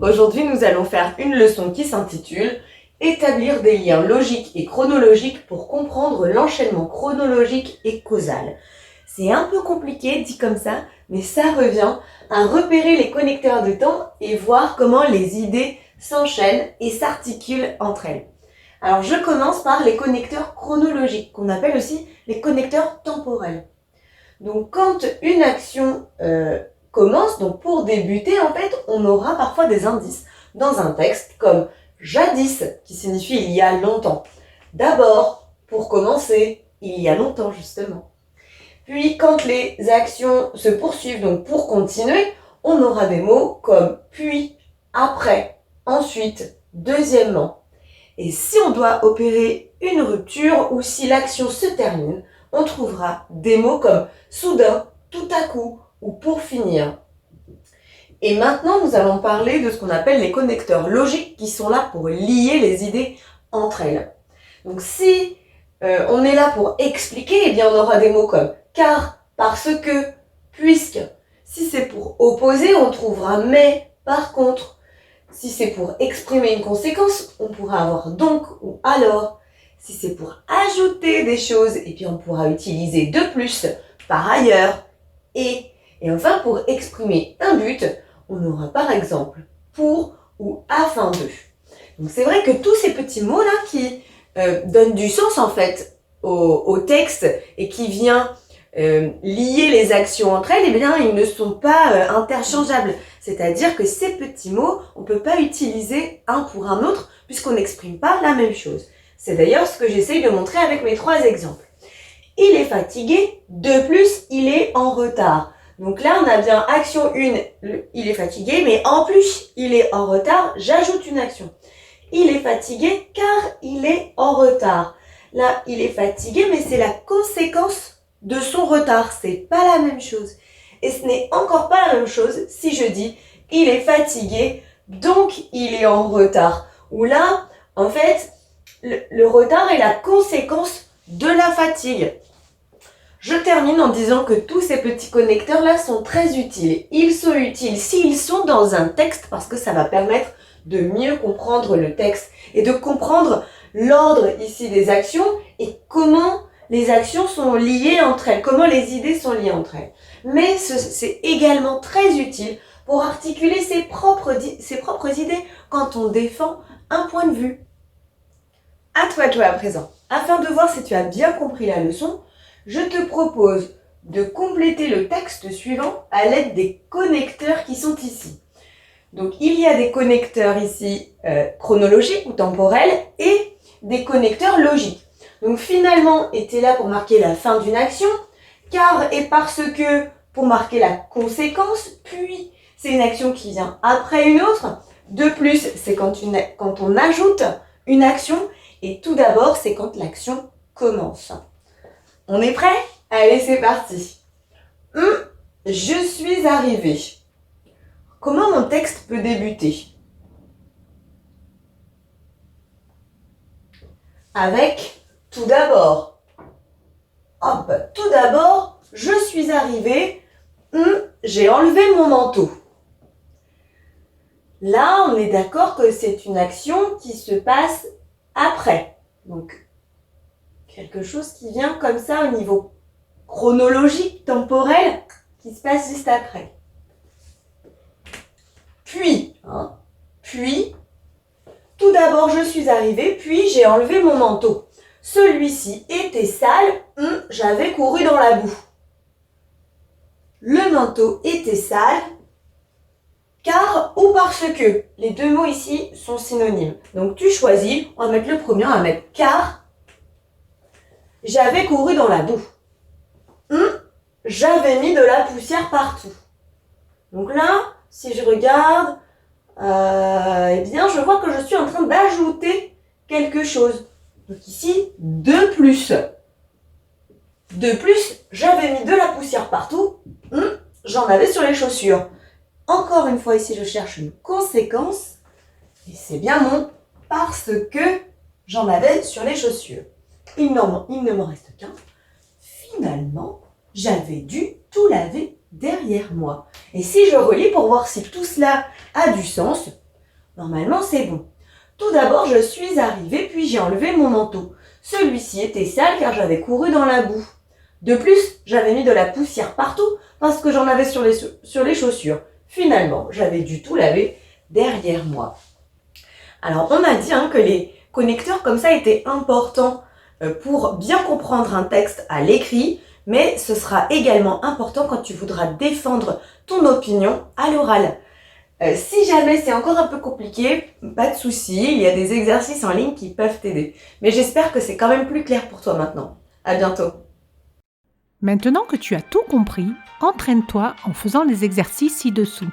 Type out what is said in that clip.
Aujourd'hui, nous allons faire une leçon qui s'intitule « Établir des liens logiques et chronologiques pour comprendre l'enchaînement chronologique et causal ». C'est un peu compliqué dit comme ça, mais ça revient à repérer les connecteurs de temps et voir comment les idées s'enchaînent et s'articulent entre elles. Alors je commence par les connecteurs chronologiques, qu'on appelle aussi les connecteurs temporels. Donc quand une action commence, donc pour débuter en fait, on aura parfois des indices dans un texte comme « jadis » qui signifie « il y a longtemps »,« d'abord » pour commencer, il y a longtemps justement. Puis quand les actions se poursuivent, donc pour continuer, on aura des mots comme « puis »,« après »,« ensuite »,« deuxièmement ». Et si on doit opérer une rupture ou si l'action se termine, on trouvera des mots comme « soudain »,« tout à coup » ou « pour finir ». Et maintenant, nous allons parler de ce qu'on appelle les connecteurs logiques qui sont là pour lier les idées entre elles. Donc si on est là pour expliquer, eh bien on aura des mots comme « car »,« parce que »,« puisque ». Si c'est pour opposer, on trouvera « mais »,« par contre ». Si c'est pour exprimer une conséquence, on pourra avoir « donc » ou « alors ». Si c'est pour ajouter des choses, et puis on pourra utiliser « de plus »,« par ailleurs » et enfin, pour exprimer un but, on aura par exemple « pour » ou « afin de ». Donc c'est vrai que tous ces petits mots-là qui donnent du sens en fait au texte et qui vient lier les actions entre elles, eh bien ils ne sont pas interchangeables. C'est-à-dire que ces petits mots, on ne peut pas utiliser un pour un autre puisqu'on n'exprime pas la même chose. C'est d'ailleurs ce que j'essaye de montrer avec mes trois exemples. Il est fatigué, de plus, il est en retard. Donc là, on a bien action 1, il est fatigué, mais en plus, il est en retard, j'ajoute une action. Il est fatigué car il est en retard. Là, il est fatigué, mais c'est la conséquence de son retard. C'est pas la même chose. Et ce n'est encore pas la même chose si je dis « il est fatigué, donc il est en retard ». Où là, en fait, le retard est la conséquence de la fatigue. Je termine en disant que tous ces petits connecteurs-là sont très utiles. Ils sont utiles s'ils sont dans un texte parce que ça va permettre de mieux comprendre le texte et de comprendre l'ordre ici des actions et comment les actions sont liées entre elles, comment les idées sont liées entre elles. Mais c'est également très utile pour articuler ses propres idées quand on défend un point de vue. À toi de jouer à présent. Afin de voir si tu as bien compris la leçon, je te propose de compléter le texte suivant à l'aide des connecteurs qui sont ici. Donc il y a des connecteurs ici chronologiques ou temporels et des connecteurs logiques. Donc finalement était là pour marquer la fin d'une action, car et parce que pour marquer la conséquence, puis c'est une action qui vient après une autre. De plus, c'est quand on ajoute une action et tout d'abord, c'est quand l'action commence. On est prêt? Allez, c'est parti. Je suis arrivé. Comment mon texte peut débuter? Avec tout d'abord. Hop, tout d'abord, je suis arrivé. J'ai enlevé mon manteau. Là, on est d'accord que c'est une action qui se passe après. Donc, quelque chose qui vient comme ça au niveau chronologique, temporel, qui se passe juste après. Puis, tout d'abord je suis arrivé, puis j'ai enlevé mon manteau. Celui-ci était sale, j'avais couru dans la boue. Le manteau était sale, car ou parce que. Les deux mots ici sont synonymes. Donc tu choisis, on va mettre le premier, on va mettre car. J'avais couru dans la boue. J'avais mis de la poussière partout. Donc là, si je regarde, eh bien, je vois que je suis en train d'ajouter quelque chose. Donc ici, de plus. De plus, j'avais mis de la poussière partout. J'en avais sur les chaussures. Encore une fois, ici, je cherche une conséquence. Et c'est bien mon parce que j'en avais sur les chaussures. Il ne m'en reste qu'un. Finalement, j'avais dû tout laver derrière moi. Et si je relis pour voir si tout cela a du sens, Normalement, c'est bon. Tout d'abord, je suis arrivée, puis j'ai enlevé mon manteau. Celui-ci était sale car j'avais couru dans la boue. De plus, j'avais mis de la poussière partout parce que j'en avais sur les chaussures. Finalement, j'avais dû tout laver derrière moi. Alors, on m'a dit que les connecteurs comme ça étaient importants pour bien comprendre un texte à l'écrit, mais ce sera également important quand tu voudras défendre ton opinion à l'oral. Si jamais c'est encore un peu compliqué, pas de souci, il y a des exercices en ligne qui peuvent t'aider. Mais j'espère que c'est quand même plus clair pour toi maintenant. À bientôt. Maintenant que tu as tout compris, entraîne-toi en faisant les exercices ci-dessous.